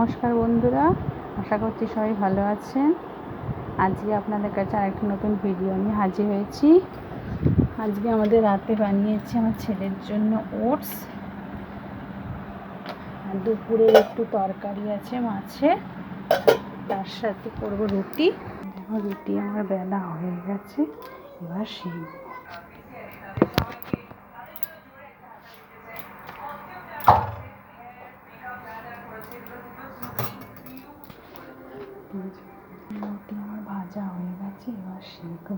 নমস্কার বন্ধুরা, আশা করছি সবাই ভালো আছেন। আজকে আপনাদের কাছে আরেকটি নতুন ভিডিও নিয়ে হাজির হয়েছি। আজকে আমাদের রাতে বানিয়েছি আমার ছেলের জন্য ওটস, আর দুপুরে একটু তরকারি আছে মাছের, তার সাথে করবো রুটি। দেখো রুটি আমার বেলা হয়ে গেছে, এবার সেই রুটি আমার ভাজা হয়ে গেছে, এবার সেঁকবো।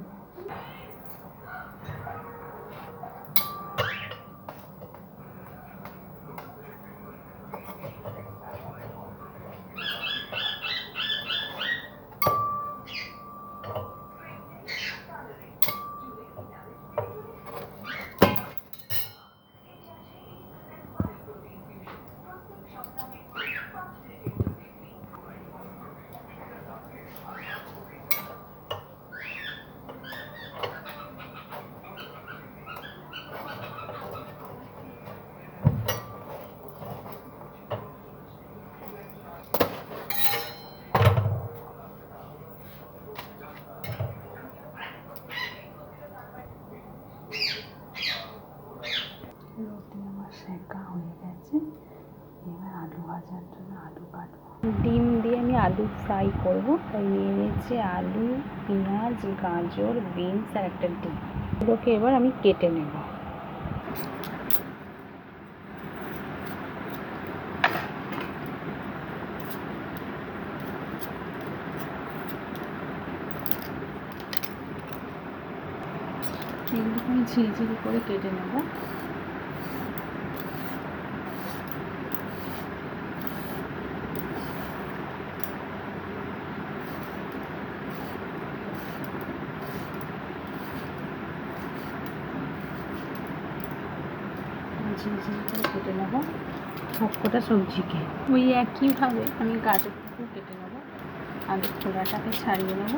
রুটি আমার সেঁকা হয়ে গেছে, এবার আলু ভাজার জন্য আলু কাটবো। ডিম দিয়ে আমি আলু ফ্রাই করবো, তাই নিয়ে নিয়েছি আলু, পেঁয়াজ, গাজর, বিনস আর একটা ডিম। এগুলোকে এবার আমি কেটে নেব। এগুলোকে আমি ঝিরিঝিরি করে কেটে নেব। ঝিরিঝিরি করে কেটে নেব সবকটা সবজিকে। ওই একইভাবে আমি গাজরটাকেও কেটে নেব, আলুর খোলাটাকে ছাড়িয়ে নেব।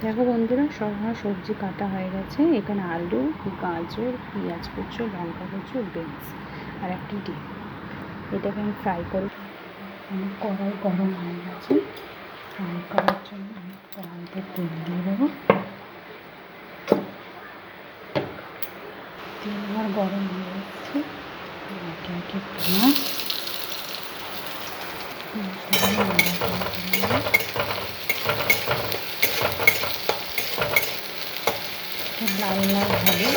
দেখো বন্ধুরা, সব আমার সবজি কাটা হয়ে গেছে। এখানে আলু, গাজর, পেঁয়াজ কুচো, লঙ্কা কুচো, বিনস আর একটা ডিম। এটাকে আমি ফ্রাই করি। কড়াই গরম হয়ে গেছে, ফ্রাই করার জন্য আমি কড়াইতে তেল দিয়ে দেবো। তেল আমার গরম হয়ে যাচ্ছে, একে একে পেঁয়াজ লাল লাল ভাবে